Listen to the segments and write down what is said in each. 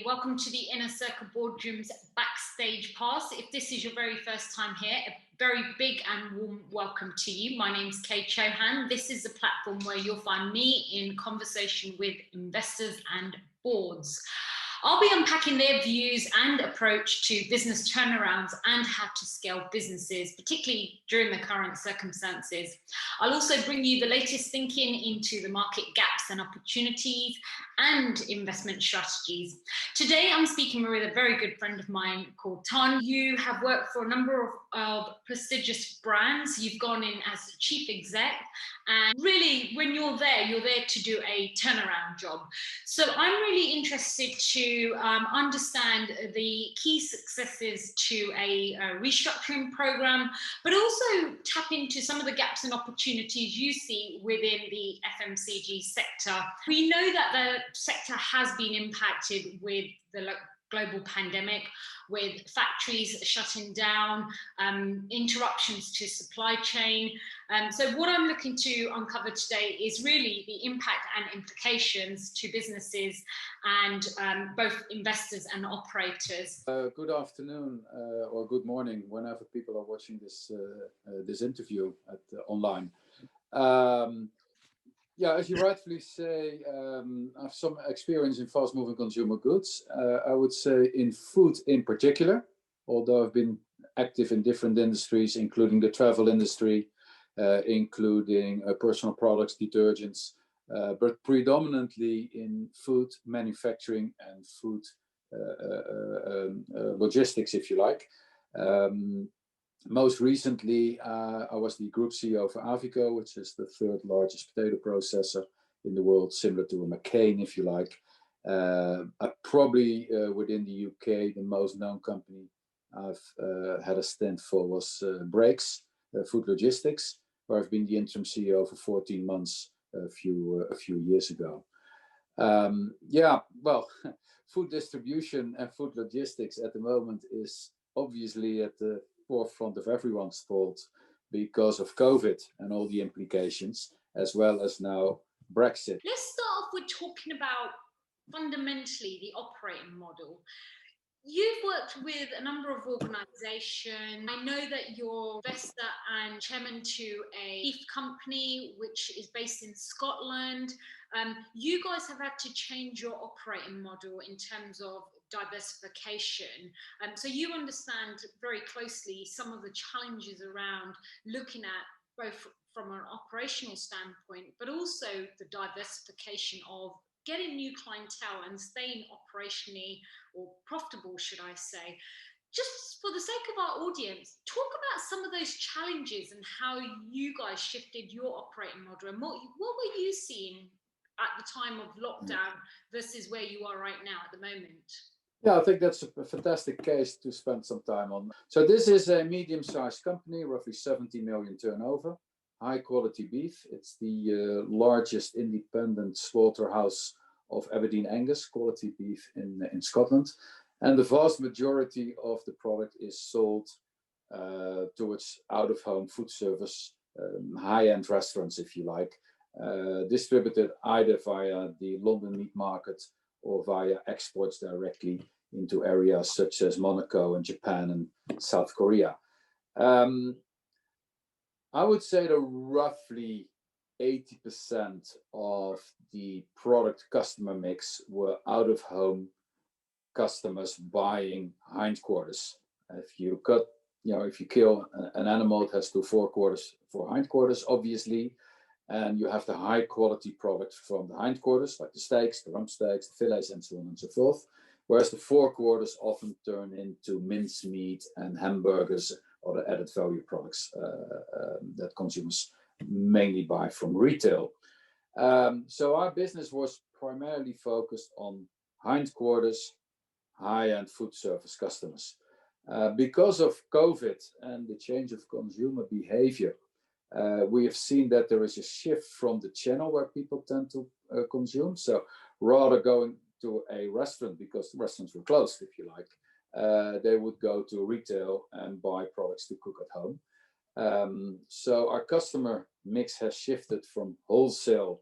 Welcome to the Inner Circle Boardroom's Backstage Pass. If this is your very first time here, a very big and warm welcome to you. My name's Kay Chohan. This is a platform where you'll find me in conversation with investors and boards. I'll be unpacking their views and approach to business turnarounds and how to scale businesses, particularly during the current circumstances. I'll also bring you the latest thinking into the market gaps and opportunities and investment strategies. Today, I'm speaking with a very good friend of mine called Tan. You have worked for a number of prestigious brands. You've gone in as chief exec, and really, when you're there to do a turnaround job. So I'm really interested to understand the key successes to a restructuring program, but also tap into some of the gaps and opportunities you see within the FMCG sector. We know that the sector has been impacted with the global pandemic, with factories shutting down, interruptions to supply chain. So what I'm looking to uncover today is really the impact and implications to businesses and both investors and operators. Good afternoon or good morning, whenever people are watching this interview online. Yeah, as you rightfully say, I have some experience in fast-moving consumer goods. I would say in food in particular, although I've been active in different industries, including the travel industry, including personal products, detergents, but predominantly in food manufacturing and food logistics, if you like. Most recently, I was the group CEO for Avico, which is the third largest potato processor in the world, similar to a McCain, if you like. Probably within the UK, the most known company I've had a stint for was Brakes, Food Logistics, where I've been the interim CEO for 14 months a few years ago. Yeah, well, food distribution and food logistics at the moment is obviously at the forefront of everyone's thoughts because of COVID and all the implications, as well as now Brexit. Let's start off with talking about fundamentally the operating model. You've worked with a number of organisations. I know that you're investor and chairman to a beef company, which is based in Scotland. You guys have had to change your operating model in terms of diversification. So you understand very closely some of the challenges around looking at both from an operational standpoint, but also the diversification of getting new clientele and staying operationally or profitable, should I say. Just for the sake of our audience, talk about some of those challenges and how you guys shifted your operating model and what were you seeing at the time of lockdown versus where you are right now at the moment? Yeah, I think that's a fantastic case to spend some time on. So this is a medium-sized company, roughly 70 million turnover, high quality beef. It's the largest independent slaughterhouse of Aberdeen Angus quality beef in Scotland. And the vast majority of the product is sold towards out-of-home food service, high-end restaurants, if you like, distributed either via the London meat market or via exports directly into areas such as Monaco and Japan and South Korea. I would say that roughly 80% of the product customer mix were out-of-home customers buying hindquarters. If you kill an animal, it has to forequarters for hindquarters, obviously, and you have the high quality product from the hindquarters, like the steaks, the rump steaks, the fillets, and so on and so forth. Whereas the forequarters often turn into mincemeat and hamburgers or the added value products that consumers mainly buy from retail. So our business was primarily focused on hindquarters, high-end food service customers. Because of COVID and the change of consumer behavior, we have seen that there is a shift from the channel where people tend to consume. So rather going to a restaurant, because the restaurants were closed, if you like, they would go to retail and buy products to cook at home. So our customer mix has shifted from wholesale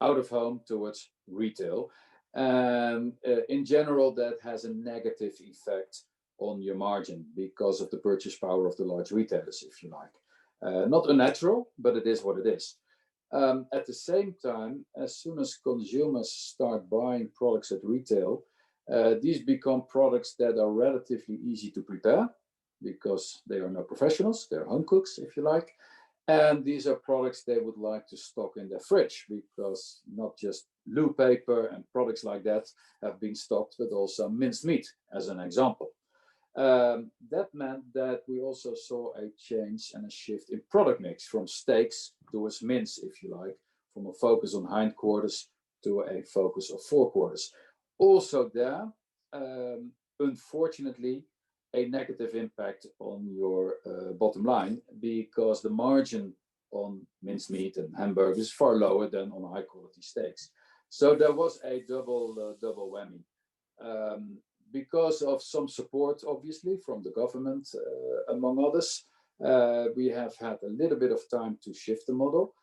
out of home towards retail. And in general, that has a negative effect on your margin because of the purchase power of the large retailers, if you like. Not unnatural, but it is what it is. At the same time, as soon as consumers start buying products at retail, these become products that are relatively easy to prepare because they are no professionals, they're home cooks, if you like. And these are products they would like to stock in their fridge because not just loo paper and products like that have been stocked, but also minced meat, as an example. That meant that we also saw a change and a shift in product mix from steaks towards mince, if you like, from a focus on hindquarters to a focus of forequarters. Also there, unfortunately, a negative impact on your bottom line because the margin on mincemeat and hamburgers is far lower than on high quality steaks. So there was a double whammy. Because of some support, obviously, from the government, among others, we have had a little bit of time to shift the model,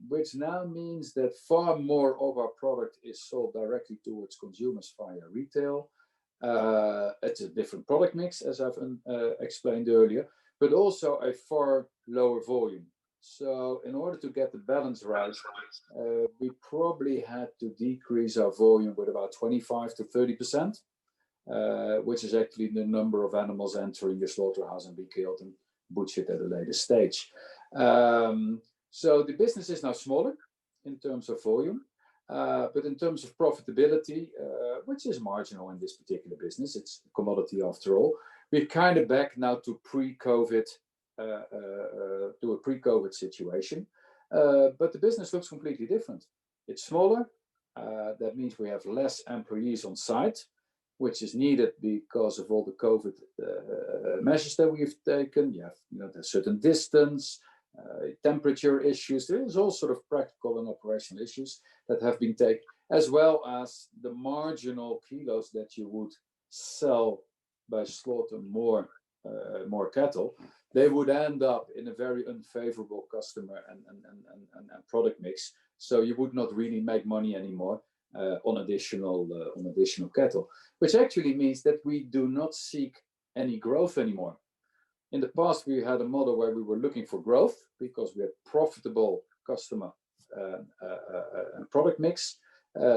which now means that far more of our product is sold directly towards consumers via retail. It's a different product mix, as I've explained earlier, but also a far lower volume. So in order to get the balance right, we probably had to decrease our volume with about 25 to 30%, which is actually the number of animals entering your slaughterhouse and be killed and butchered at a later stage. So the business is now smaller in terms of volume, but in terms of profitability, which is marginal in this particular business, it's a commodity after all, we're kind of back now to pre-COVID, to a pre-COVID situation. But the business looks completely different. It's smaller. That means we have less employees on site, which is needed because of all the COVID measures that we've taken. You have, there's certain distance, temperature issues. There's all sort of practical and operational issues that have been taken, as well as the marginal kilos that you would sell by slaughter more cattle. They would end up in a very unfavorable customer and product mix. So you would not really make money anymore on additional cattle, which actually means that we do not seek any growth anymore. In the past, we had a model where we were looking for growth because we had profitable customer and product mix.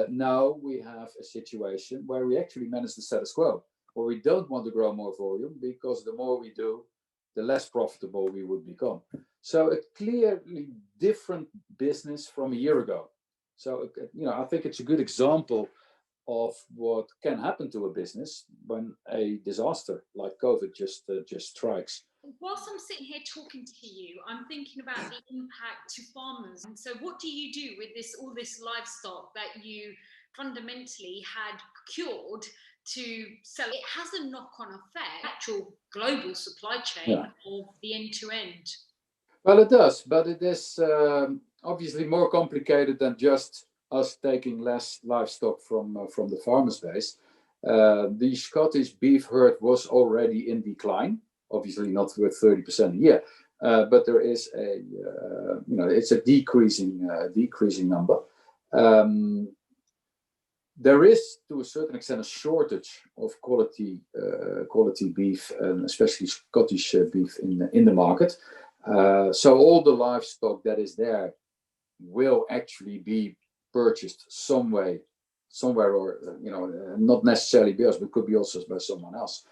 Now we have a situation where we actually manage the status quo, where we don't want to grow more volume because the more we do, the less profitable we would become. So a clearly different business from a year ago. So, I think it's a good example of what can happen to a business when a disaster like COVID just strikes. Whilst I'm sitting here talking to you, I'm thinking about the impact to farmers. And so what do you do with all this livestock that you fundamentally had procured to sell? It has a knock-on effect, actual global supply chain of the end-to-end. Well, it does, but it is obviously more complicated than just us taking less livestock from the farmers' base. The Scottish beef herd was already in decline, obviously not with 30% a year, but there is it's a decreasing number. There is, to a certain extent, a shortage of quality beef, and especially Scottish beef in the market. So all the livestock that is there will actually be purchased somewhere, or not necessarily by us, but could be also by someone else.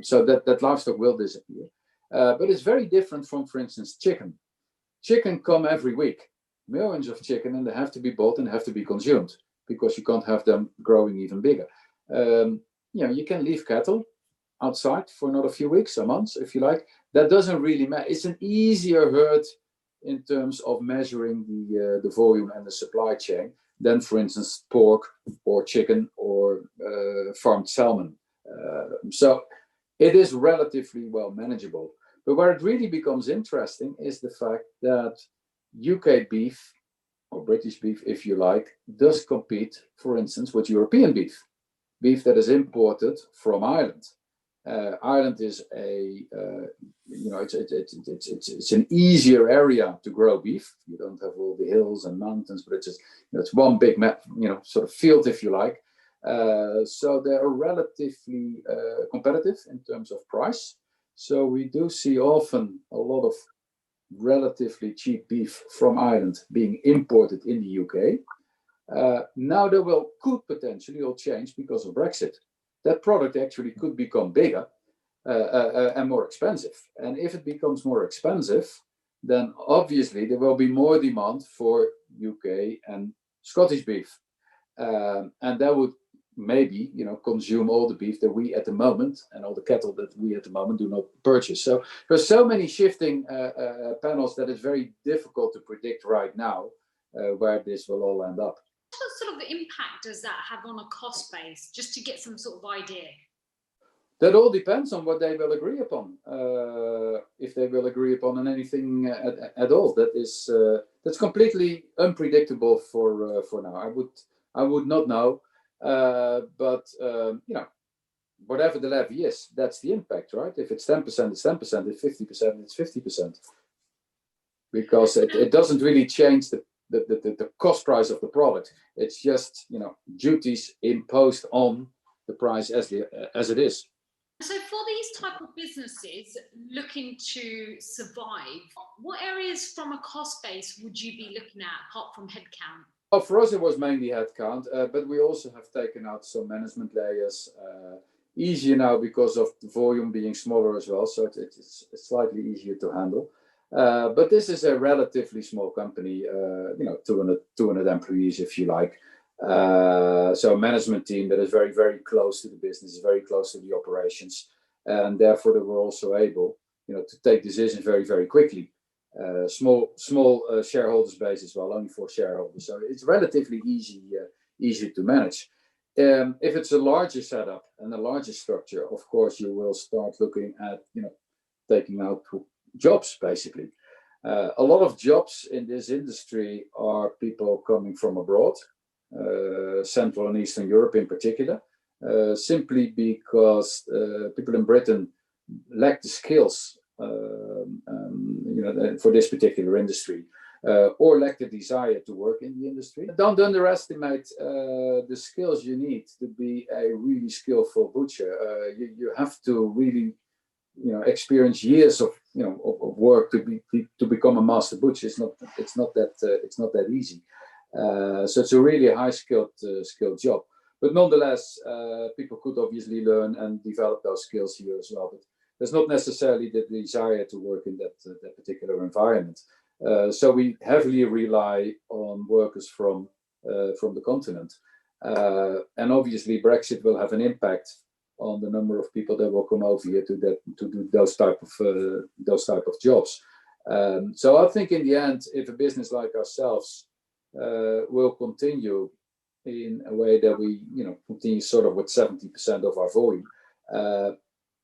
So that livestock will disappear. But it's very different from, for instance, chicken. Chicken come every week, millions of chicken, and they have to be bought and have to be consumed because you can't have them growing even bigger. You can leave cattle outside for another few weeks, a month, if you like. That doesn't really matter. It's an easier herd in terms of measuring the volume and the supply chain than, for instance, pork or chicken or farmed salmon. So it is relatively well manageable. But where it really becomes interesting is the fact that UK beef, or British beef, if you like, does compete, for instance, with European beef that is imported from Ireland. Ireland is it's an easier area to grow beef. You don't have all the hills and mountains, but it's just, it's one big map, sort of field, if you like. So they're relatively competitive in terms of price. So we do see often a lot of relatively cheap beef from Ireland being imported in the UK. Now there could potentially all change because of Brexit. That product actually could become bigger and more expensive. And if it becomes more expensive, then obviously there will be more demand for UK and Scottish beef. And that would maybe, consume all the beef that we at the moment and all the cattle that we at the moment do not purchase. So there's so many shifting panels that it's very difficult to predict right now where this will all end up. What sort of impact does that have on a cost base, just to get some sort of idea? That all depends on what they will agree upon. If they will agree upon anything at all, that's completely unpredictable for now. I would not know, but whatever the levy is, that's the impact, right? If it's 10%, it's 10%. If 50%, it's 50%. Because it doesn't really change the cost price of the product. It's just duties imposed on the price as it is. So for these type of businesses looking to survive, what areas from a cost base would you be looking at apart from headcount? Well, for us it was mainly headcount, but we also have taken out some management layers. Easier now because of the volume being smaller as well, so it's slightly easier to handle. But this is a relatively small company, 200 employees, if you like. So a management team that is very, very close to the business, very close to the operations, and therefore they were also able, to take decisions very, very quickly. Small shareholders base as well, only 4 shareholders, so it's relatively easy to manage. If it's a larger setup and a larger structure, of course, you will start looking at, taking out jobs, basically. A lot of jobs in this industry are people coming from abroad, Central and Eastern Europe in particular, simply because people in Britain lack the skills, for this particular industry, or lack the desire to work in the industry. Don't underestimate the skills you need to be a really skillful butcher. You have to really, experience years of work to become a master butcher. It's not that easy. So it's a really high skilled job. But nonetheless, people could obviously learn and develop those skills here as well. But there's not necessarily the desire to work in that particular environment. So we heavily rely on workers from the continent. And obviously Brexit will have an impact on the number of people that will come over here to do those type of jobs. So I think in the end, if a business like ourselves will continue in a way that we continue sort of with 70% of our volume,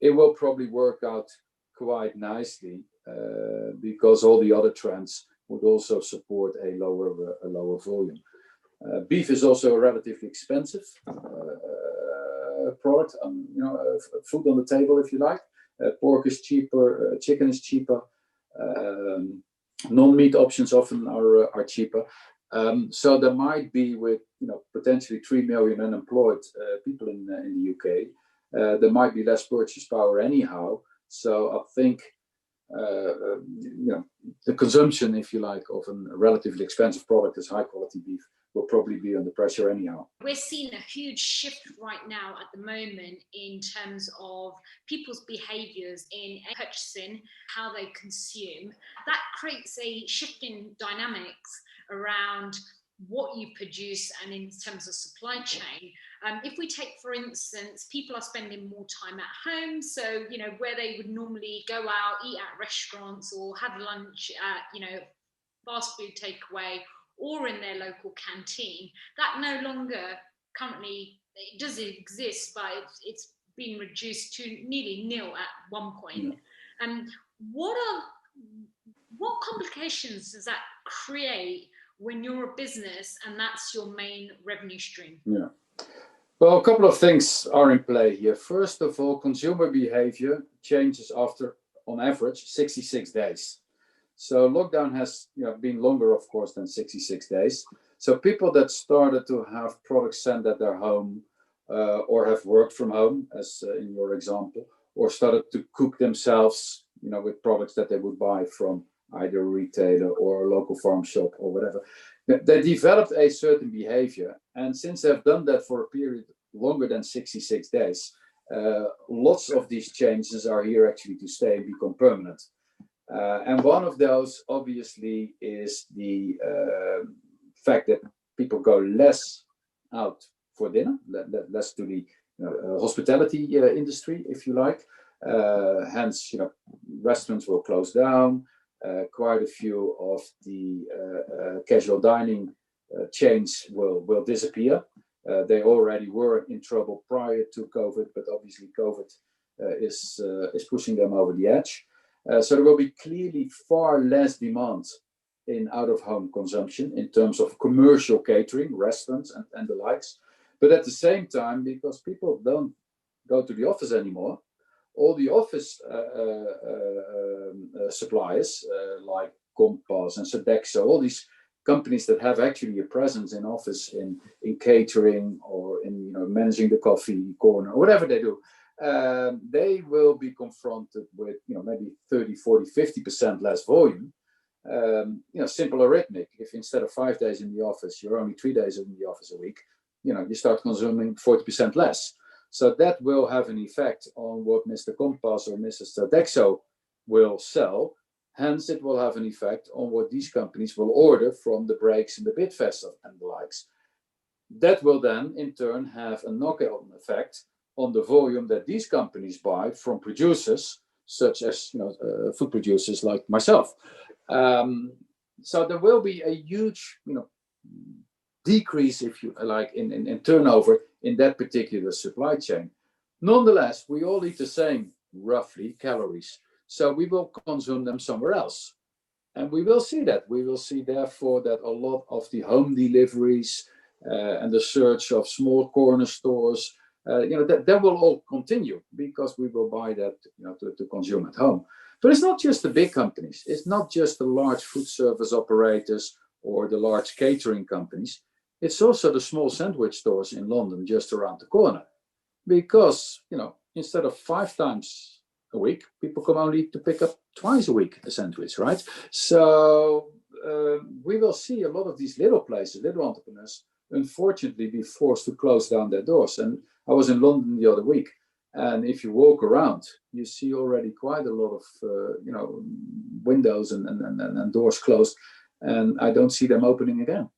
it will probably work out quite nicely, because all the other trends would also support a lower volume. Beef is also a relatively expensive product, food on the table, if you like. Pork is cheaper, chicken is cheaper, non-meat options often are cheaper. So there might be, with potentially 3 million unemployed people in the UK, there might be less purchase power anyhow. So I think the consumption, if you like, of a relatively expensive product as high quality beef will probably be under pressure anyhow. We're seeing a huge shift right now at the moment in terms of people's behaviours in purchasing, how they consume. That creates a shift in dynamics around what you produce and in terms of supply chain. If we take, for instance, people are spending more time at home, so where they would normally go out, eat at restaurants or have lunch at fast food takeaway or in their local canteen, that no longer currently, it does exist, but it's been reduced to nearly nil at one point. What complications does that create when you're a business and that's your main revenue stream? Yeah. Well, a couple of things are in play here. First of all, consumer behavior changes after, on average, 66 days. So lockdown has been longer, of course, than 66 days. So people that started to have products sent at their home or have worked from home, as in your example, or started to cook themselves, with products that they would buy from either a retailer or a local farm shop or whatever. They developed a certain behavior. And since they've done that for a period longer than 66 days, lots of these changes are here actually to stay and become permanent. And one of those, obviously, is the fact that people go less out for dinner, less to the hospitality industry, if you like. Hence, restaurants will close down. Quite a few of the casual dining chains will disappear. They already were in trouble prior to COVID, but obviously COVID is pushing them over the edge. So there will be clearly far less demand in out-of-home consumption in terms of commercial catering, restaurants and the likes. But at the same time, because people don't go to the office anymore, all the office suppliers like Compass and Sodexo, all these companies that have actually a presence in office in catering or in managing the coffee corner or whatever they do, they will be confronted with maybe 30, 40, 50% less volume. Simple arithmetic. If instead of 5 days in the office, you're only 3 days in the office a week, you start consuming 40% less. So that will have an effect on what Mr. Compass or Mrs. Sodexo will sell. Hence, it will have an effect on what these companies will order from the breaks and the Bitfest and the likes. That will then, in turn, have a knock-on effect on the volume that these companies buy from producers, such as food producers like myself. So there will be a huge, decrease, if you like, in turnover in that particular supply chain. Nonetheless, we all eat the same, roughly, calories. So we will consume them somewhere else. And we will see that. We will see, therefore, that a lot of the home deliveries and the search of small corner stores, that will all continue because we will buy that to consume at home. But it's not just the big companies. It's not just the large food service operators or the large catering companies. It's also the small sandwich stores in London just around the corner. Because, instead of 5 times a week, people come only to pick up twice a week a sandwich, right? So we will see a lot of these little places, little entrepreneurs, unfortunately be forced to close down their doors. And I was in London the other week, and if you walk around, you see already quite a lot of windows and doors closed, and I don't see them opening again.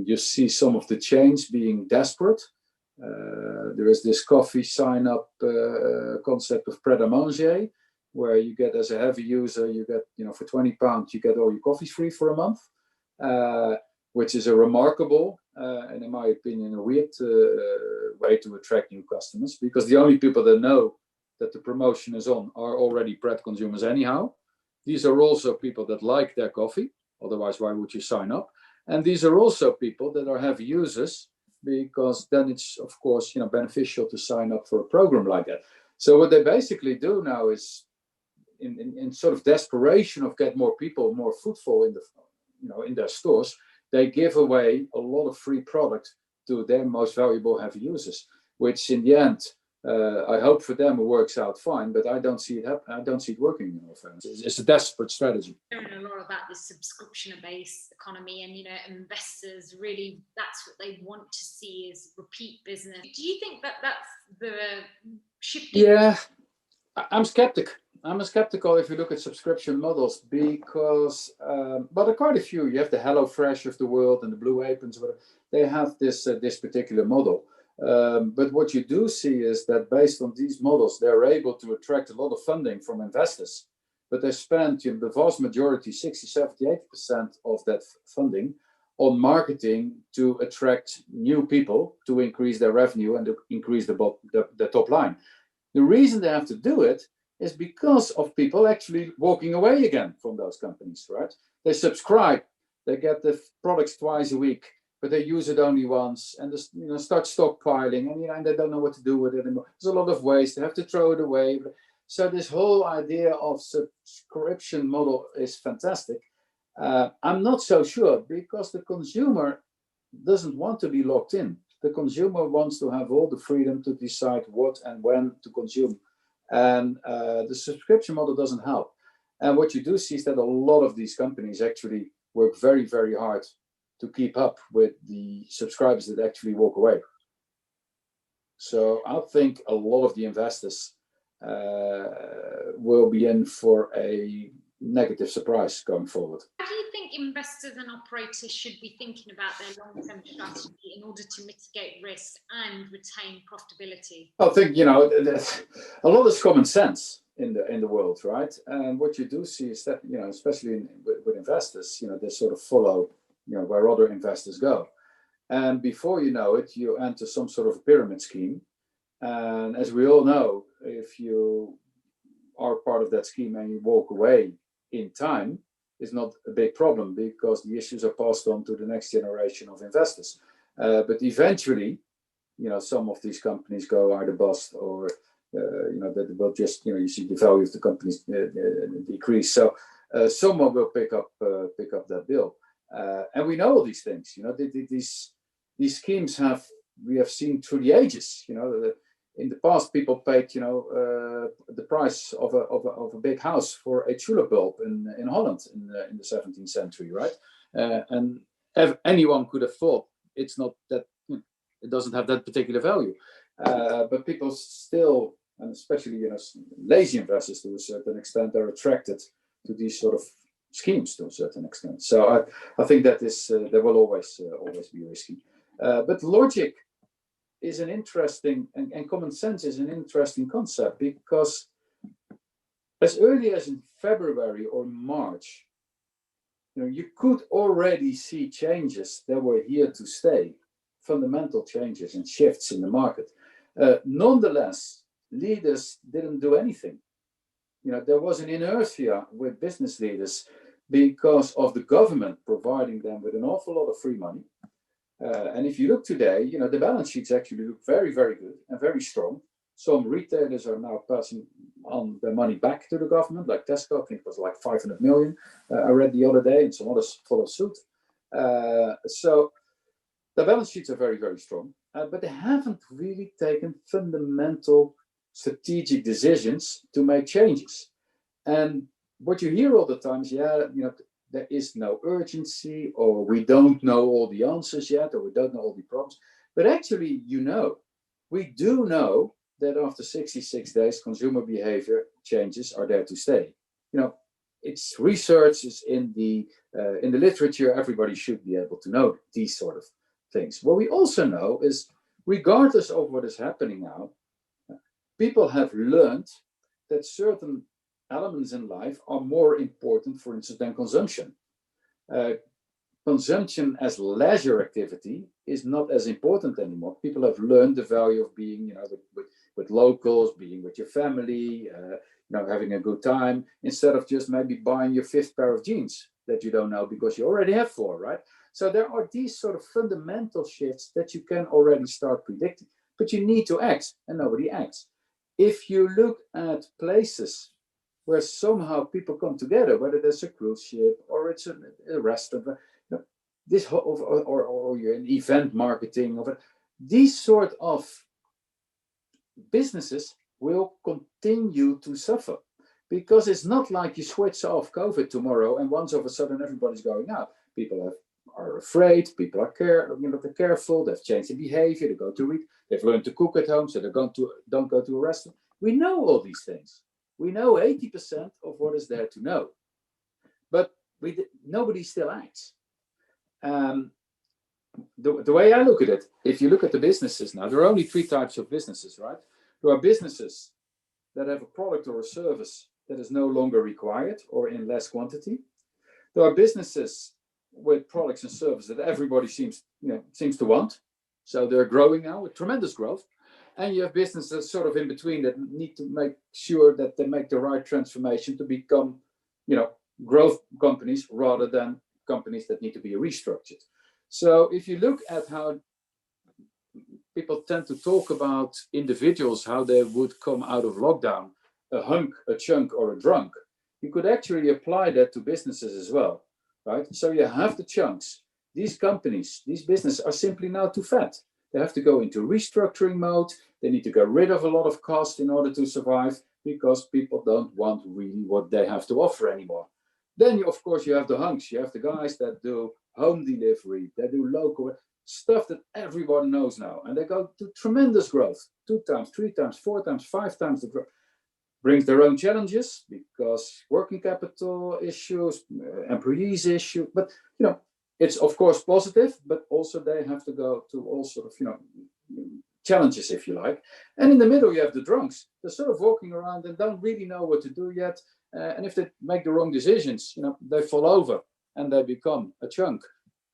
You see some of the chains being desperate. There is this coffee sign-up concept of Pret a Manger, where you get, as a heavy user, you get, for £20, you get all your coffees free for a month, which is a remarkable and, in my opinion, a weird way to attract new customers, because the only people that know that the promotion is on are already Pret consumers anyhow. These are also people that like their coffee, otherwise why would you sign up? And these are also people that are heavy users, because then it's, of course, beneficial to sign up for a program like that. So what they basically do now is, in sort of desperation of get more people, more footfall in their stores, they give away a lot of free product to their most valuable heavy users, which in the end, I hope for them it works out fine, but I don't see it happen. I don't see it working in all fairness. It's a desperate strategy. Hearing a lot about this subscription-based economy, and investors really, that's what they want to see is repeat business. Do you think that that's the shifting? Yeah, I'm skeptical. I'm skeptical if you look at subscription models, because there are quite a few. You have the HelloFresh of the world and the Blue Aprons, whatever. They have this particular model. But what you do see is that based on these models, they're able to attract a lot of funding from investors. But they spend the vast majority, 60, 70, 80% of that funding on marketing to attract new people, to increase their revenue and to increase the top line. The reason they have to do it is because of people actually walking away again from those companies, right? They subscribe, they get the products twice a week, but they use it only once and just, start stockpiling, and they don't know what to do with it anymore. There's a lot of waste. They have to throw it away. So this whole idea of subscription model is fantastic. I'm not so sure, because the consumer doesn't want to be locked in. The consumer wants to have all the freedom to decide what and when to consume. And the subscription model doesn't help. And what you do see is that a lot of these companies actually work very, very hard to keep up with the subscribers that actually walk away. So I think a lot of the investors will be in for a negative surprise going forward. How do you think investors and operators should be thinking about their long-term strategy in order to mitigate risk and retain profitability? I think a lot is common sense in the world, right? And what you do see is that especially with investors, they sort of follow where other investors go, and before you know it, you enter some sort of pyramid scheme. And as we all know, if you are part of that scheme and you walk away in time, is not a big problem, because the issues are passed on to the next generation of investors. But eventually, some of these companies go either bust, or that will just you see the value of the companies decrease. So someone will pick up that bill, and we know all these things. These schemes we have seen through the ages. In the past, people paid, the price of a big house for a tulip bulb in Holland in the 17th century, right? And anyone could have thought it's not that, it doesn't have that particular value. But people still, and especially lazy investors to a certain extent, are attracted to these sort of schemes to a certain extent. So I think that there will always be risky. But logic is an interesting, and common sense is an interesting concept, because as early as in February or March, you could already see changes that were here to stay, fundamental changes and shifts in the market. Nonetheless, leaders didn't do anything. There was an inertia with business leaders because of the government providing them with an awful lot of free money. And if you look today, the balance sheets actually look very, very good and very strong. Some retailers are now passing on their money back to the government, like Tesco. I think it was like 500 million. I read the other day, and some others follow suit. So the balance sheets are very, very strong, but they haven't really taken fundamental strategic decisions to make changes. And what you hear all the time is, there is no urgency, or we don't know all the answers yet, or we don't know all the problems. But actually, we do know that after 66 days, consumer behavior changes are there to stay. It's research, is in the literature. Everybody should be able to know these sort of things. What we also know is, regardless of what is happening now, people have learned that certain elements in life are more important, for instance, than consumption. Consumption as leisure activity is not as important anymore. People have learned the value of being, with locals, being with your family, having a good time, instead of just maybe buying your 5th pair of jeans that you don't know because you already have 4, right? So there are these sort of fundamental shifts that you can already start predicting, but you need to act, and nobody acts. If you look at places where somehow people come together, whether there's a cruise ship or it's a restaurant, this or you're in event marketing, these sort of businesses will continue to suffer, because it's not like you switch off COVID tomorrow and once of a sudden everybody's going out. People are afraid, people are they're careful, they've changed their behavior, they go to read, they've learned to cook at home, so they don't go to a restaurant. We know all these things. We know 80% of what is there to know, but nobody still acts. The way I look at it, if you look at the businesses now, there are only 3 types of businesses, right? There are businesses that have a product or a service that is no longer required or in less quantity. There are businesses with products and services that everybody seems to want, so they're growing now with tremendous growth. And you have businesses sort of in between that need to make sure that they make the right transformation to become, growth companies rather than companies that need to be restructured. So if you look at how people tend to talk about individuals, how they would come out of lockdown, a hunk, a chunk, or a drunk, you could actually apply that to businesses as well, right? So you have the chunks. These companies, these businesses are simply now too fat. They have to go into restructuring mode. They need to get rid of a lot of cost in order to survive because people don't want really what they have to offer anymore. Then, of course, you have the hunks. You have the guys that do home delivery, that do local stuff that everyone knows now. And they go to tremendous growth, 2 times, 3 times, 4 times, 5 times the growth. Brings their own challenges because working capital issues, employees issue, but it's of course positive, but also they have to go to all sort of challenges, if you like. And in the middle, you have the drunks. They're sort of walking around and don't really know what to do yet. And if they make the wrong decisions, they fall over and they become a chunk.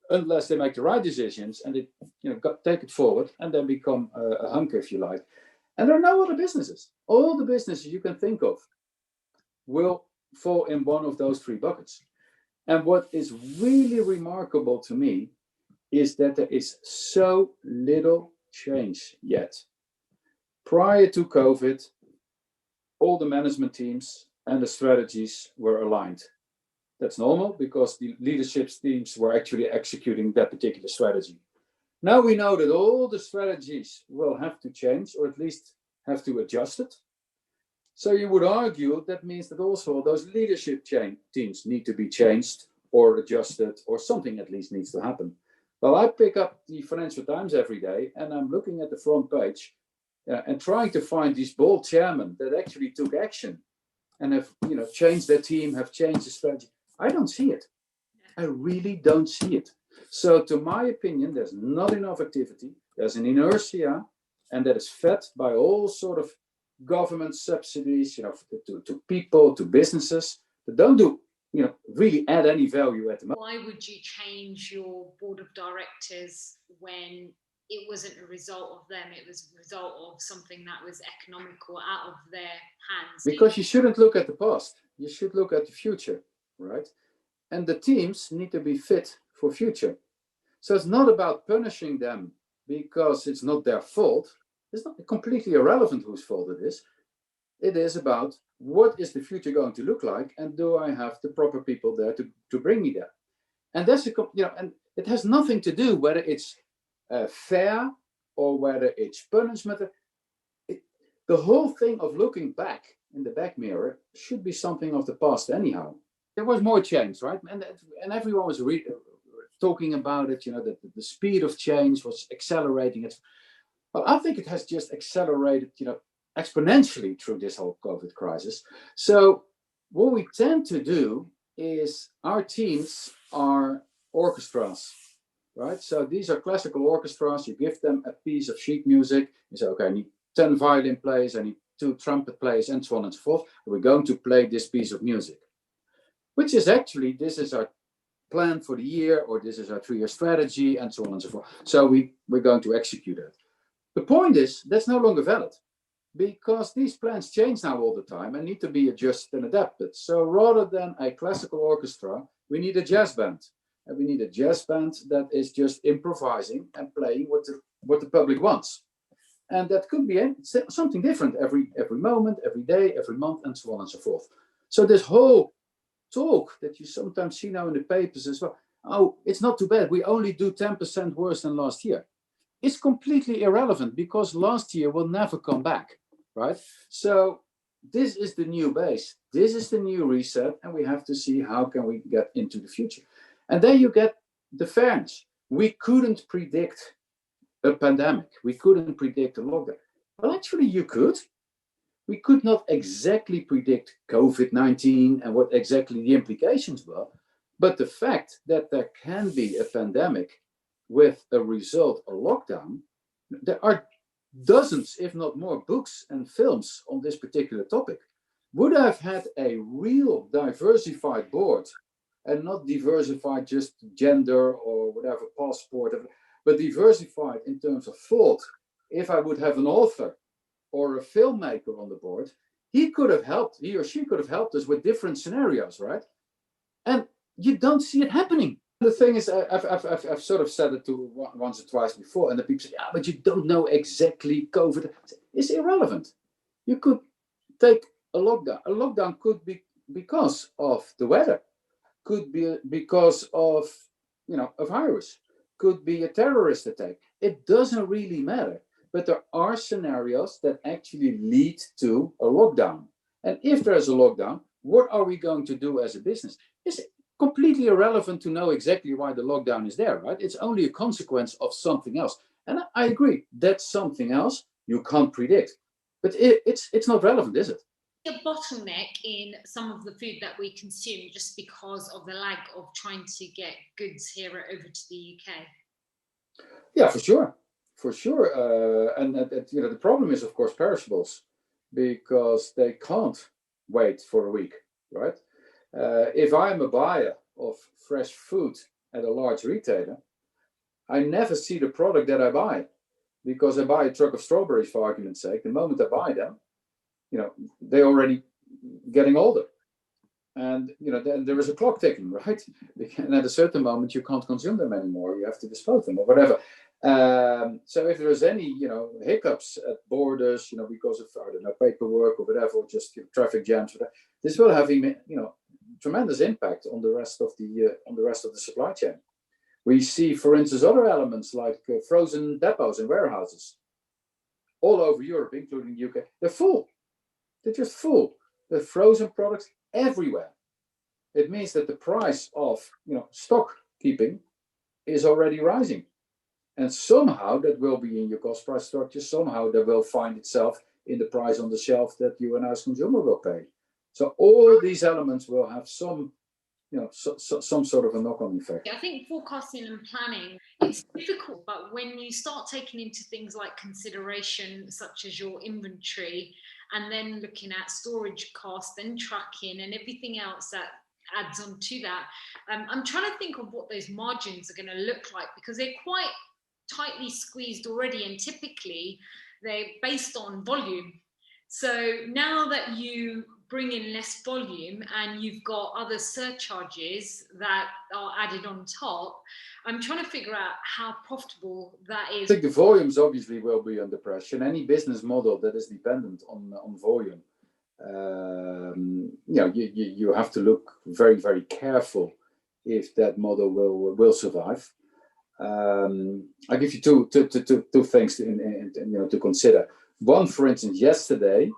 Unless they make the right decisions and they, take it forward and then become a hunk, if you like. And there are no other businesses. All the businesses you can think of will fall in one of those three buckets. And what is really remarkable to me is that there is so little change yet. Prior to COVID, all the management teams and the strategies were aligned. That's normal because the leadership teams were actually executing that particular strategy. Now we know that all the strategies will have to change, or at least have to adjust it. So you would argue that means that also those leadership teams need to be changed or adjusted, or something at least needs to happen. Well, I pick up the Financial Times every day and I'm looking at the front page and trying to find these bold chairmen that actually took action and have changed their team, have changed the strategy. I don't see it. I really don't see it. So to my opinion, there's not enough activity. There's an inertia, and that is fed by all sort of government subsidies, to people, to businesses that don't do, really add any value at the moment. Why would you change your board of directors when it wasn't a result of them? It was a result of something that was economical out of their hands. Because you shouldn't look at the past. You should look at the future, right? And the teams need to be fit for future. So it's not about punishing them because it's not their fault. It's not completely irrelevant whose fault it is. It is about what is the future going to look like, and do I have the proper people there to bring me there? And that's and it has nothing to do whether it's fair or whether it's punishment. The whole thing of looking back in the back mirror should be something of the past anyhow. There was more change, right? And everyone was talking about it, that the speed of change was accelerating. Well, I think it has just accelerated, exponentially through this whole COVID crisis. So what we tend to do is our teams are orchestras, right? So these are classical orchestras. You give them a piece of sheet music. You say, okay, I need 10 violin players, I need 2 trumpet players, and so on and so forth. We're going to play this piece of music, which is actually, this is our plan for the year, or this is our 3-year strategy, and so on and so forth. So we're going to execute it. The point is, that's no longer valid because these plans change now all the time and need to be adjusted and adapted. So rather than a classical orchestra, we need a jazz band. And we need a jazz band that is just improvising and playing what the public wants. And that could be something different every moment, every day, every month, and so on and so forth. So this whole talk that you sometimes see now in the papers as well, oh, it's not too bad, we only do 10% worse than last year. It's completely irrelevant because last year will never come back, right? So this is the new base. This is the new reset, and we have to see how can we get into the future. And then you get the fairness. We couldn't predict a pandemic. We couldn't predict a lockdown. Well, actually, you could. We could not exactly predict COVID-19 and what exactly the implications were. But the fact that there can be a pandemic with a result, a lockdown, there are dozens, if not more, books and films on this particular topic. Would I have had a real diversified board and not diversified just gender or whatever, passport, but diversified in terms of thought? If I would have an author or a filmmaker on the board, he or she could have helped us with different scenarios, right? And you don't see it happening. The thing is, I've sort of said it to once or twice before, and the people say, "Yeah, but you don't know exactly COVID." It's irrelevant. You could take a lockdown. A lockdown could be because of the weather, could be because of a virus, could be a terrorist attack. It doesn't really matter. But there are scenarios that actually lead to a lockdown. And if there's a lockdown, what are we going to do as a business? It's completely irrelevant to know exactly why the lockdown is there, right? It's only a consequence of something else. And I agree, that's something else you can't predict. But it's not relevant, is it? A bottleneck in some of the food that we consume just because of the lag of trying to get goods here over to the UK? Yeah, for sure, for sure. And the problem is, of course, perishables, because they can't wait for a week, right? If I'm a buyer of fresh food at a large retailer, I never see the product that I buy, because I buy a truck of strawberries, for argument's sake. The moment I buy them, they're already getting older. And then there is a clock ticking, right? And at a certain moment, you can't consume them anymore. You have to dispose them or whatever. So if there's any hiccups at borders, because of, I don't know, paperwork or whatever, or just traffic jams, whatever, this will have tremendous impact on the rest of the supply chain. We see, for instance, other elements like frozen depots and warehouses all over Europe, including the UK. They're full. They're just full. There's frozen products everywhere. It means that the price of stock keeping is already rising, and somehow that will be in your cost price structure. Somehow that will find itself in the price on the shelf that you and I as consumer will pay. So all these elements will have some sort of a knock-on effect. I think forecasting and planning, it's difficult, but when you start taking into things like consideration, such as your inventory, and then looking at storage cost and tracking and everything else that adds on to that, I'm trying to think of what those margins are going to look like, because they're quite tightly squeezed already, and typically they're based on volume. So now that you bring in less volume and you've got other surcharges that are added on top, I'm trying to figure out how profitable that is. I think the volumes obviously will be under pressure. Any business model that is dependent on volume, you have to look very, very careful if that model will survive. I'll give you two things to consider. One, for instance, yesterday,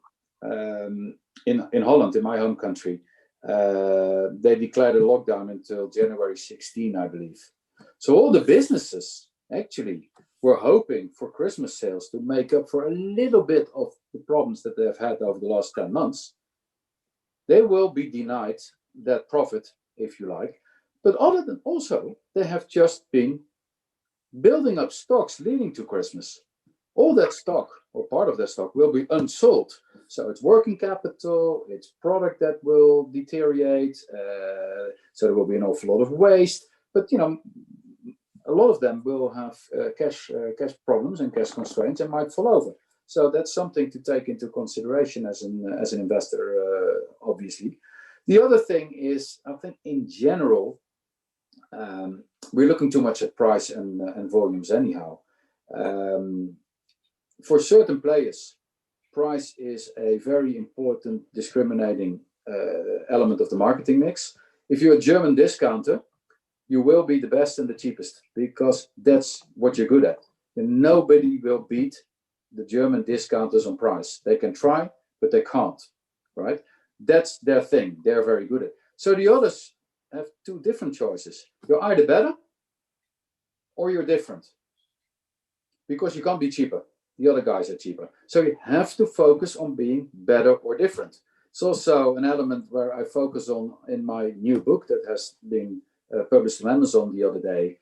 in Holland, in my home country, they declared a lockdown until January 16, I believe. So all the businesses actually were hoping for Christmas sales to make up for a little bit of the problems that they've had over the last 10 months. They will be denied that profit, if you like. But also, they have just been building up stocks leading to Christmas. All that stock, or part of that stock, will be unsold. So it's working capital, it's product that will deteriorate, so there will be an awful lot of waste. But a lot of them will have cash problems and cash constraints and might fall over. So that's something to take into consideration as an investor, obviously. The other thing is, I think in general, we're looking too much at price and volumes anyhow. For certain players, price is a very important discriminating element of the marketing mix. If you're a German discounter, you will be the best and the cheapest, because that's what you're good at. And nobody will beat the German discounters on price. They can try, but they can't, right? That's their thing. They're very good at it. So the others have two different choices. You're either better or you're different, because you can't be cheaper. The other guys are cheaper. So you have to focus on being better or different. It's also an element where I focus on in my new book that has been published on Amazon the other day,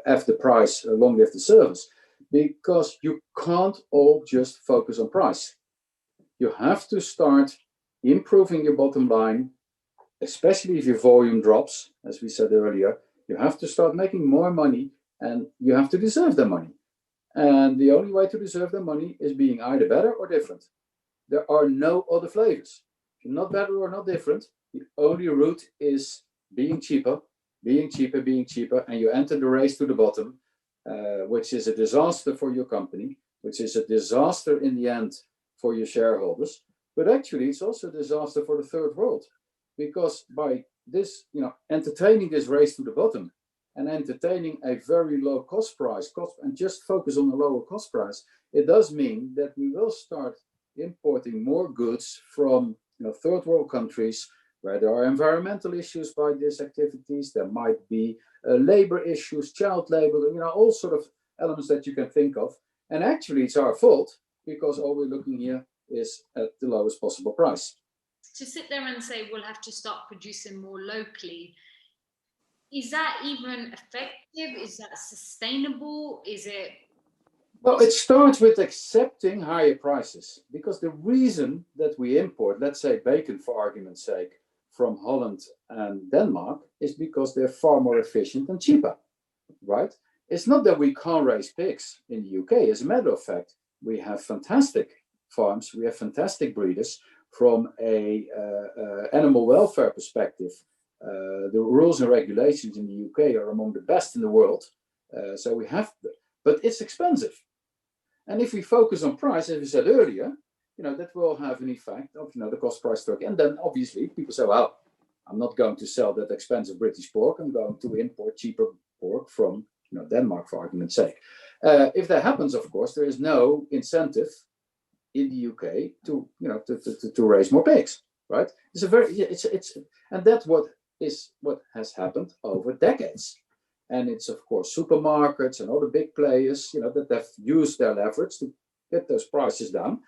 F the Price, Long Live the Service, because you can't all just focus on price. You have to start improving your bottom line, especially if your volume drops, as we said earlier. You have to start making more money, and you have to deserve the money. And the only way to deserve the money is being either better or different. There are no other flavors. If you're not better or not different, the only route is being cheaper being cheaper, and you enter the race to the bottom, which is a disaster for your company, which is a disaster in the end for your shareholders. But actually, it's also a disaster for the third world, because by this, entertaining this race to the bottom and entertaining a very low cost price, and just focus on the lower cost price, it does mean that we will start importing more goods from third world countries where there are environmental issues by these activities. There might be labor issues, child labor, all sort of elements that you can think of. And actually, it's our fault, because all we're looking here is at the lowest possible price. To sit there and say we'll have to start producing more locally, is that even effective? Is that sustainable? Is it? Well, it starts with accepting higher prices, because the reason that we import, let's say bacon for argument's sake, from Holland and Denmark is because they're far more efficient and cheaper, right? It's not that we can't raise pigs in the UK. As a matter of fact, we have fantastic farms, we have fantastic breeders. From a animal welfare perspective, the rules and regulations in the UK are among the best in the world. So we have, but it's expensive. And if we focus on price, as we said earlier, that will have an effect of, the cost price structure. And then obviously people say, well, I'm not going to sell that expensive British pork. I'm going to import cheaper pork from, Denmark, for argument's sake. If that happens, of course, there is no incentive in the UK to raise more pigs, right? And that's what has happened over decades. And it's, of course, supermarkets and other big players, that have used their leverage to get those prices down.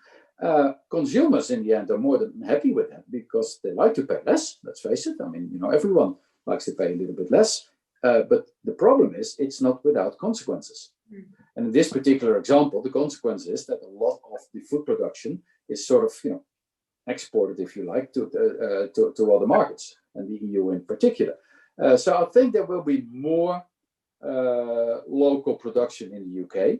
Consumers, in the end, are more than happy with that, because they like to pay less. Let's face it. I mean, everyone likes to pay a little bit less. But the problem is, it's not without consequences. Mm. And in this particular example, the consequence is that a lot of the food production is sort of, exported, if you like, to other markets, and the EU in particular. So I think there will be more local production in the UK,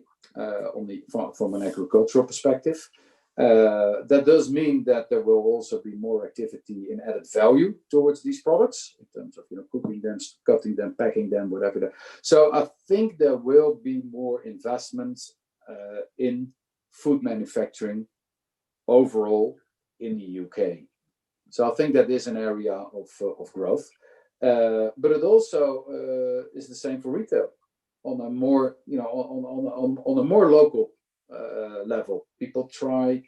from an agricultural perspective. That does mean that there will also be more activity in added value towards these products, in terms of cooking them, cutting them, packing them, whatever. So I think there will be more investments in food manufacturing overall in the UK. So I think that is an area of growth. But it also is the same for retail on a more on a more local level. People try,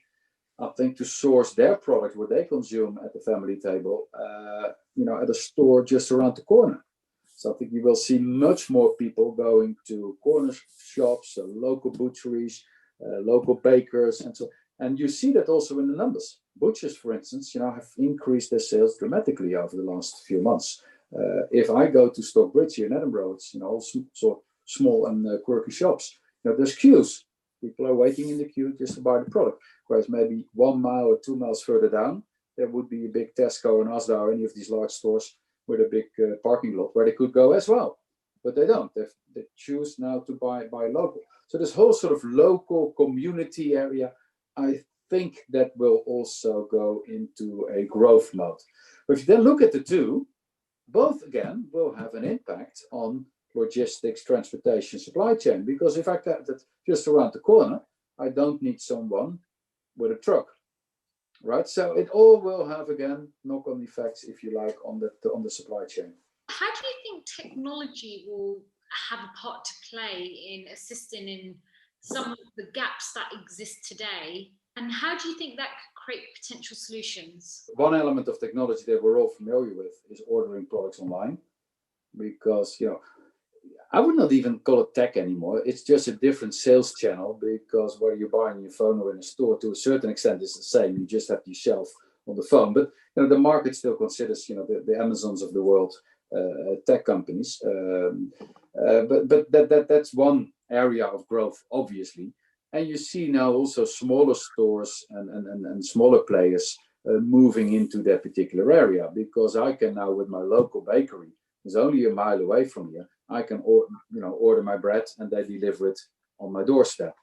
I think, to source their product, what they consume at the family table, at a store just around the corner. So I think you will see much more people going to corner shops, local butcheries, local bakers, and so. And you see that also in the numbers. Butchers, for instance, have increased their sales dramatically over the last few months. If I go to Stockbridge here in Edinburgh, it's all sort of small and quirky shops. There's queues. People are waiting in the queue just to buy the product. Whereas maybe 1 mile or 2 miles further down, there would be a big Tesco and Asda or any of these large stores with a big parking lot where they could go as well. But they don't. They choose now to buy local. So this whole sort of local community area, I think that will also go into a growth mode. But if you then look at the two, both again will have an impact on logistics, transportation, supply chain. Because if I cut it just around the corner, I don't need someone with a truck, right? So it all will have, again, knock-on effects, if you like, on the supply chain. How do you think technology will have a part to play in assisting in some of the gaps that exist today? And how do you think that could create potential solutions? One element of technology that we're all familiar with is ordering products online, because, I would not even call it tech anymore. It's just a different sales channel, because whether you buy on your phone or in a store, to a certain extent, it's the same. You just have your shelf on the phone. But the market still considers, the Amazons of the world tech companies. But that's one area of growth, obviously. And you see now also smaller stores and smaller players moving into that particular area, because I can now, with my local bakery, it's only a mile away from here, I can order my bread and they deliver it on my doorstep.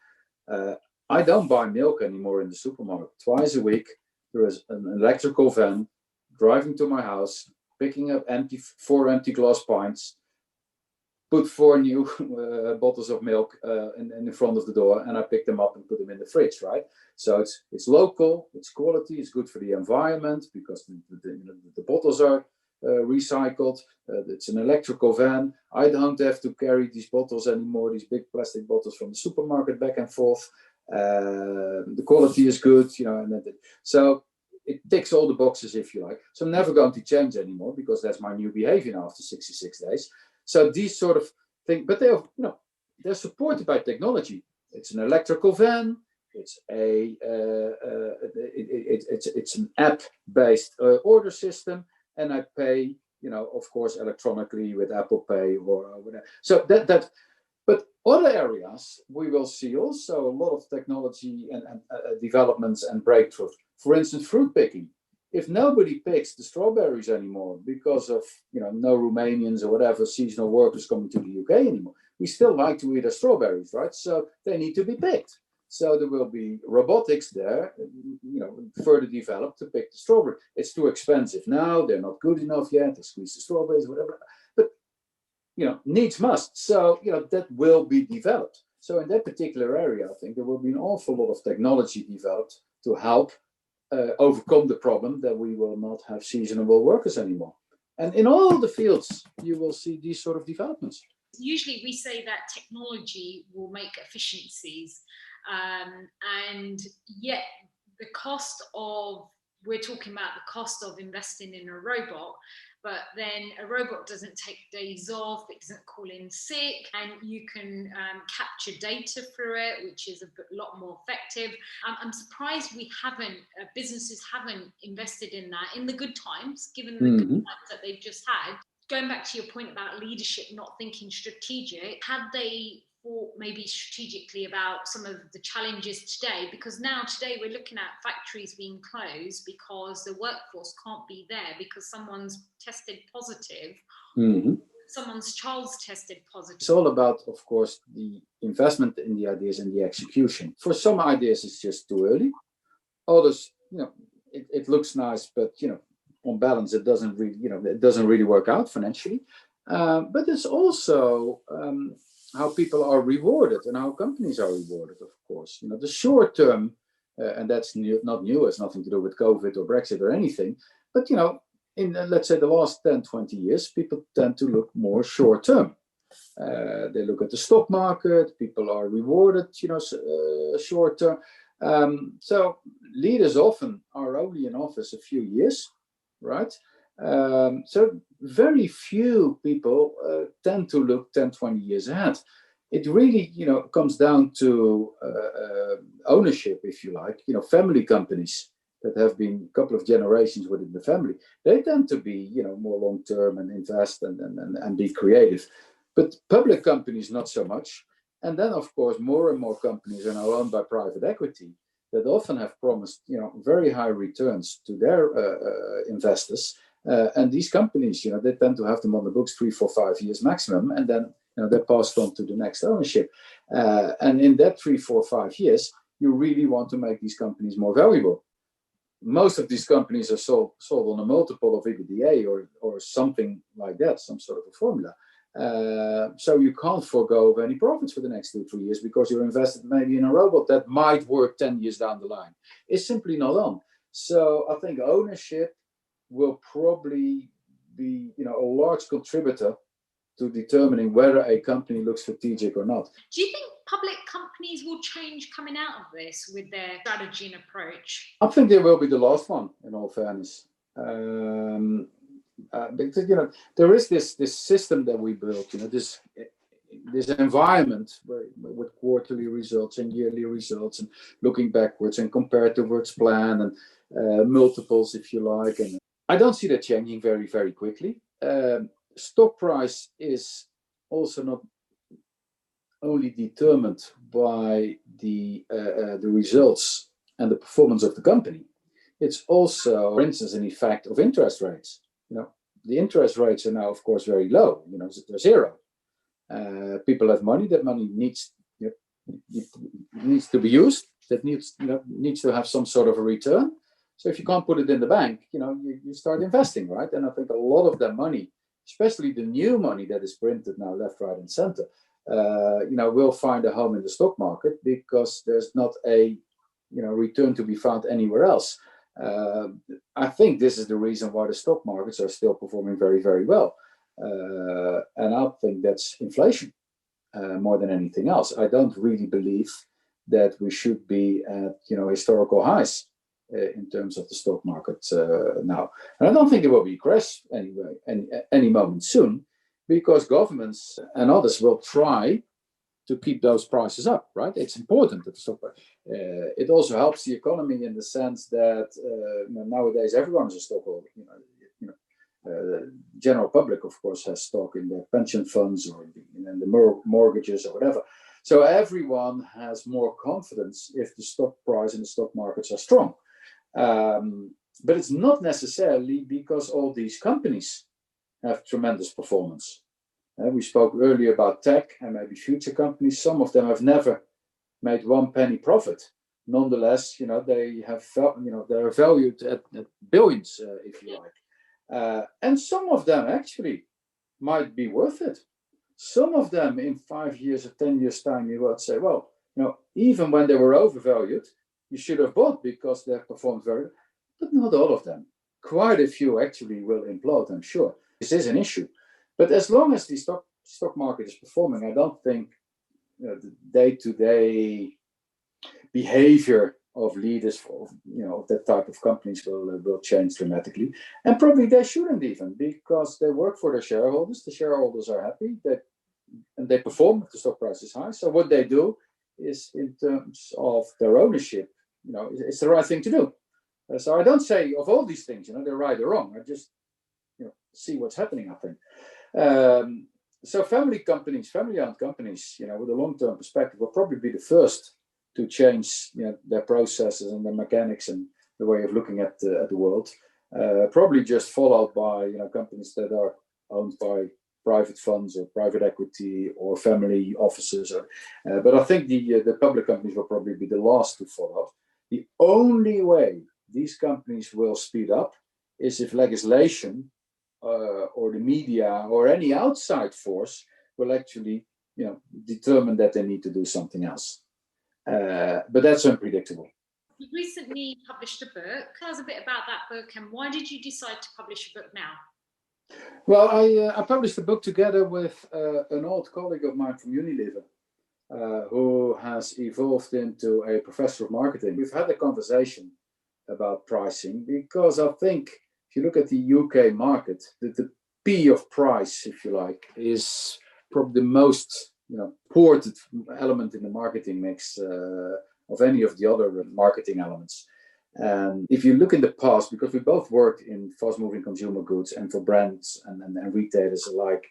I don't buy milk anymore in the supermarket. Twice a week, there is an electrical van driving to my house, picking up 4 empty glass pints, put 4 new bottles of milk in front of the door, and I pick them up and put them in the fridge, right? So it's local, it's quality, it's good for the environment because the bottles are recycled. It's an electrical van. I don't have to carry these bottles anymore, these big plastic bottles from the supermarket back and forth. The quality is good, so it ticks all the boxes, if you like. So I'm never going to change anymore because that's my new behavior now after 66 days. So these sort of things, but they're supported by technology. It's an electrical van. It's it's an app-based order system, and I pay, of course, electronically with Apple Pay or whatever. So but other areas we will see also a lot of technology and developments and breakthroughs. For instance, fruit picking. If nobody picks the strawberries anymore because of no Romanians or whatever seasonal workers coming to the UK anymore, we still like to eat our strawberries, right? So they need to be picked. So there will be robotics there, further developed to pick the strawberry. It's too expensive now. They're not good enough yet. They squeeze the strawberries, whatever. But needs must. So that will be developed. So in that particular area, I think there will be an awful lot of technology developed to help overcome the problem that we will not have seasonal workers anymore. And in all the fields, you will see these sort of developments. Usually we say that technology will make efficiencies, and yet we're talking about the cost of investing in a robot, but then a robot doesn't take days off, it doesn't call in sick, and you can capture data through it, which is a lot more effective. I'm surprised businesses haven't invested in that in the good times, given the good times that they've just had. Going back to your point about leadership not thinking strategic, had they thought maybe strategically about some of the challenges today? Because today we're looking at factories being closed because the workforce can't be there because someone's tested positive, someone's child's tested positive. It's all about, of course, the investment in the ideas and the execution. For some ideas, it's just too early. Others, it looks nice, but on balance, it doesn't really work out financially. But it's also how people are rewarded and how companies are rewarded, of course. The short term, and that's not new, it's nothing to do with COVID or Brexit or anything. But, in, let's say, the last 10, 20 years, people tend to look more short term. They look at the stock market, people are rewarded, short term. So leaders often are only in office a few years, right? So very few people tend to look 10, 20 years ahead. It really, comes down to ownership, if you like. Family companies that have been a couple of generations within the family, they tend to be, more long-term and invest and be creative. But public companies, not so much. And then, of course, more and more companies are now owned by private equity that often have promised, very high returns to their investors. And these companies, they tend to have them on the books 3, 4, 5 years maximum, and then they're passed on to the next ownership. And in that 3, 4, 5 years, you really want to make these companies more valuable. Most of these companies are sold on a multiple of EBITDA or something like that, some sort of a formula. So you can't forego any profits for the next 2, 3 years because you're invested maybe in a robot that might work 10 years down the line. It's simply not on. So I think ownership will probably be, a large contributor to determining whether a company looks strategic or not. Do you think public companies will change coming out of this with their strategy and approach? I think they will be the last one, in all fairness. Because there is this system that we built, this environment with quarterly results and yearly results and looking backwards and compare towards plan and multiples, if you like. And I don't see that changing very, very quickly. Stock price is also not only determined by the results and the performance of the company. It's also, for instance, an effect of interest rates. The interest rates are now, of course, very low. They're zero. People have money. That money needs to be used. That needs to have some sort of a return. So if you can't put it in the bank, you start investing, right? And I think a lot of that money, especially the new money that is printed now left, right, and center, will find a home in the stock market because there's not a return to be found anywhere else. I think this is the reason why the stock markets are still performing very, very well. And I think that's inflation more than anything else. I don't really believe that we should be at historical highs in terms of the stock market now. And I don't think it will be a crash anyway, any moment soon, because governments and others will try to keep those prices up, right? It's important that the stock price. It also helps the economy in the sense that nowadays everyone is a stockholder. The general public, of course, has stock in their pension funds or in the mortgages or whatever. So everyone has more confidence if the stock price and the stock markets are strong. But it's not necessarily because all these companies have tremendous performance. We spoke earlier about tech and maybe future companies. Some of them have never made 1 penny profit. Nonetheless, they have, they're valued at billions, if you like. And some of them actually might be worth it. Some of them in 5 years or 10 years time, you would say, well, even when they were overvalued, you should have bought because they have performed very well. But not all of them. Quite a few actually will implode, I'm sure. This is an issue. But as long as the stock market is performing, I don't think the day-to-day behavior of leaders of that type of companies will change dramatically. And probably they shouldn't even, because they work for their shareholders. The shareholders are happy and they perform if the stock price is high. So what they do is, in terms of their ownership, it's the right thing to do. So I don't say of all these things, they're right or wrong. I just see what's happening, I think. So family-owned companies, with a long-term perspective, will probably be the first to change their processes and their mechanics and the way of looking at the world. Probably just followed by companies that are owned by private funds or private equity or family offices. But I think the public companies will probably be the last to follow. The only way these companies will speed up is if legislation or the media or any outside force will actually determine that they need to do something else. But that's unpredictable. You recently published a book. Tell us a bit about that book and why did you decide to publish a book now? Well, I published a book together with an old colleague of mine from Unilever, who has evolved into a professor of marketing. We've had a conversation about pricing because I think if you look at the UK market, the P of price, if you like, is probably the most important element in the marketing mix of any of the other marketing elements. And if you look in the past, because we both worked in fast-moving consumer goods and for brands and retailers alike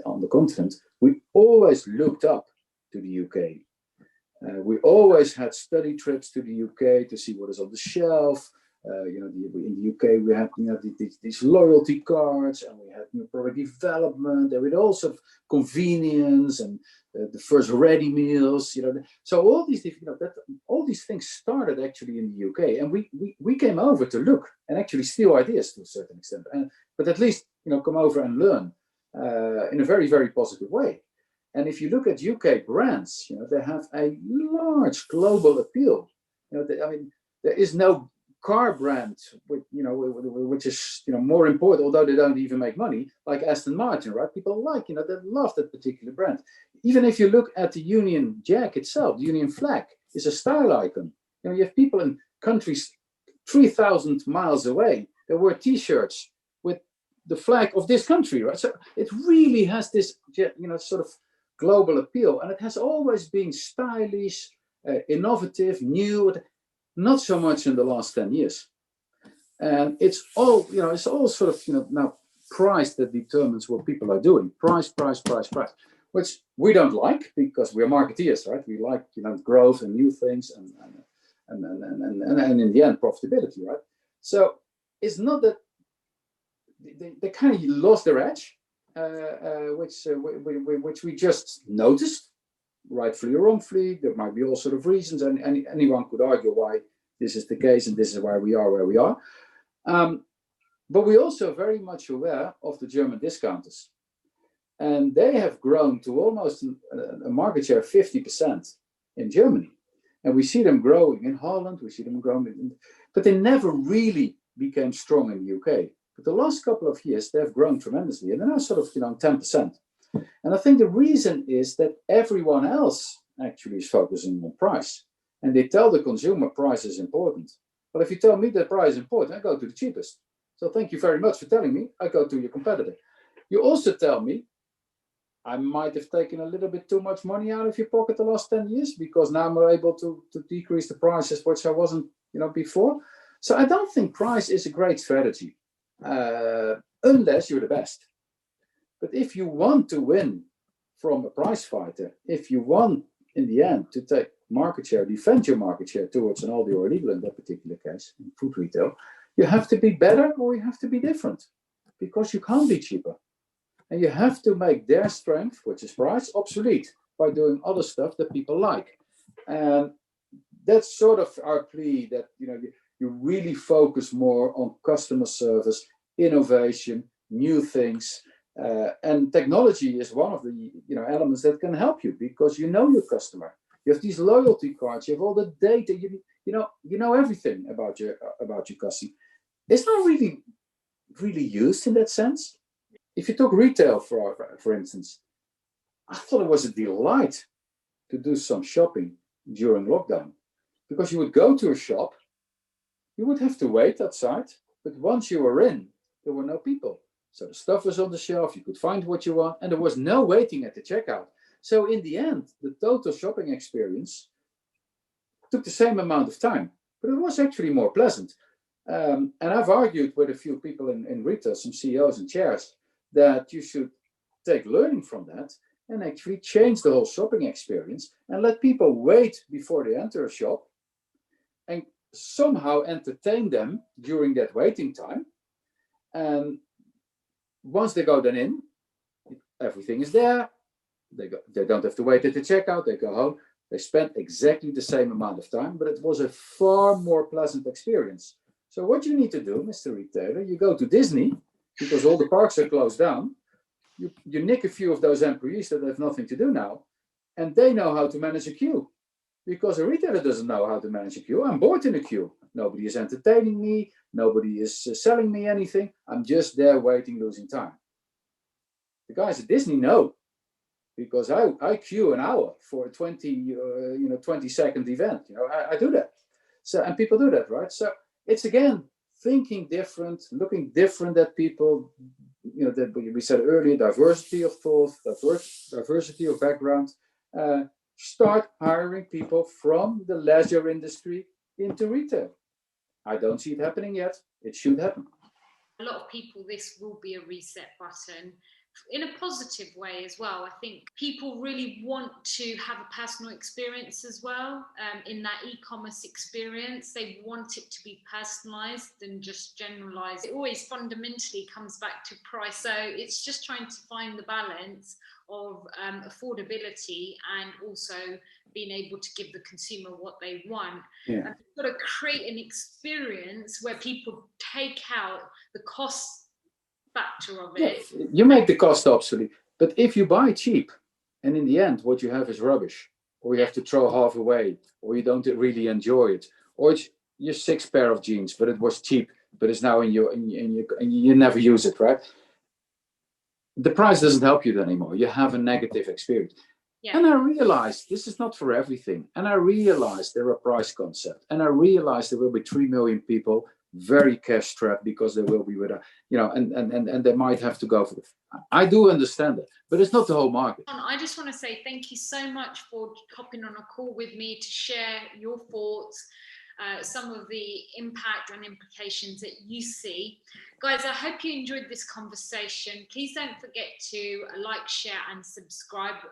on the continent, we always looked up to the UK. We always had study trips to the UK to see what is on the shelf. In the UK, we had these loyalty cards, and we had new product development, and with also convenience and the first ready meals. So all these things started actually in the UK, and we came over to look and actually steal ideas to a certain extent, but at least come over and learn in a very, very positive way. And if you look at UK brands, they have a large global appeal. There is no car brand which is more important, although they don't even make money, like Aston Martin, right? People they love that particular brand. Even if you look at the Union Jack itself, the Union flag is a style icon. You have people in countries 3,000 miles away that wear T-shirts with the flag of this country, right? So it really has this sort of global appeal, and it has always been stylish, innovative, new. Not so much in the last 10 years. And it's all sort of, now price that determines what people are doing. Price, which we don't like because we're marketeers, right? We like, growth and new things and in the end, profitability, right? So it's not that they kind of lost their edge, which we just noticed. Rightfully or wrongfully, there might be all sort of reasons, and anyone could argue why this is the case and this is why we are where we are. But we're also very much aware of the German discounters. And they have grown to almost a market share of 50% in Germany. And we see them growing in Holland, we see them growing, but they never really became strong in the UK. But the last couple of years, they've grown tremendously, and they're now sort of 10%. And I think the reason is that everyone else actually is focusing on price. And they tell the consumer price is important. Well, if you tell me that price is important, I go to the cheapest. So thank you very much for telling me. I go to your competitor. You also tell me I might have taken a little bit too much money out of your pocket the last 10 years because now I'm able to decrease the prices, which I wasn't, before. So I don't think price is a great strategy, unless you're the best. But if you want to win from a price fighter, if you want, in the end, to take market share, defend your market share towards an Aldi or Lidl in that particular case, in food retail, you have to be better or you have to be different because you can't be cheaper. And you have to make their strength, which is price, obsolete by doing other stuff that people like. And that's sort of our plea that, you really focus more on customer service, innovation, new things. And technology is one of the elements that can help you because you know your customer. You have these loyalty cards, you have all the data, you know everything about your customer. It's not really used in that sense. If you took retail, for instance, I thought it was a delight to do some shopping during lockdown because you would go to a shop, you would have to wait outside, but once you were in, there were no people. So the stuff was on the shelf, you could find what you want, and there was no waiting at the checkout. So in the end, the total shopping experience took the same amount of time, but it was actually more pleasant. And I've argued with a few people in retail, some CEOs and chairs, that you should take learning from that and actually change the whole shopping experience and let people wait before they enter a shop and somehow entertain them during that waiting time. And once they go then in, everything is there. They don't have to wait at the checkout. They go home. They spend exactly the same amount of time, but it was a far more pleasant experience. So what you need to do, Mr. Retailer, you go to Disney, because all the parks are closed down, you nick a few of those employees that have nothing to do now, and they know how to manage a queue. Because a retailer doesn't know how to manage a queue. I'm bored in a queue. Nobody is entertaining me. Nobody is selling me anything. I'm just there waiting, losing time. The guys at Disney know, because I queue an hour for a 20-second event. I do that. So, and people do that, right? So it's again thinking different, looking different at people. That we said earlier, diversity of thought, diversity of background. Start hiring people from the leisure industry into retail. I don't see it happening yet. It should happen. A lot of people, this will be a reset button in a positive way as well. I think people really want to have a personal experience as well. In that e-commerce experience, they want it to be personalized and just generalized. It always fundamentally comes back to price. So it's just trying to find the balance of affordability and also being able to give the consumer what they want. Yeah. And you've got to create an experience where people take out the cost factor of it. Yeah, you make the cost obsolete. But if you buy cheap and in the end what you have is rubbish, or you have to throw half away, or you don't really enjoy it, or it's your 6th pair of jeans, but it was cheap, but it's now in your and you never use it, right? The price doesn't help you anymore. You have a negative experience. Yeah. And I realized this is not for everything. And I realized there are price concepts. And I realized there will be 3 million people very cash strapped because they will be with and they might have to go for it. I do understand it, but it's not the whole market. I just want to say thank you so much for hopping on a call with me to share your thoughts, some of the impact and implications that you see. Guys, I hope you enjoyed this conversation. Please don't forget to like, share, and subscribe for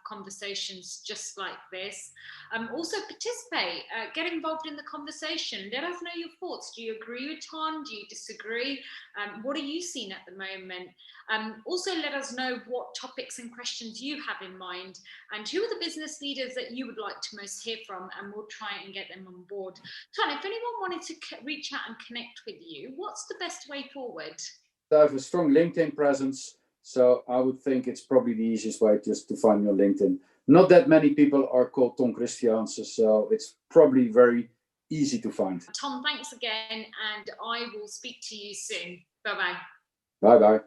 conversations just like this. Also, participate, get involved in the conversation. Let us know your thoughts. Do you agree with Ton? Do you disagree? What are you seeing at the moment? Also, let us know what topics and questions you have in mind, and who are the business leaders that you would like to most hear from, and we'll try and get them on board. Ton, if anyone wanted to reach out and connect with you, what's the best way forward? I have a strong LinkedIn presence, so I would think it's probably the easiest way just to find me on LinkedIn. Not that many people are called Ton Christianse, so it's probably very easy to find. Ton, thanks again, and I will speak to you soon. Bye-bye. Bye-bye.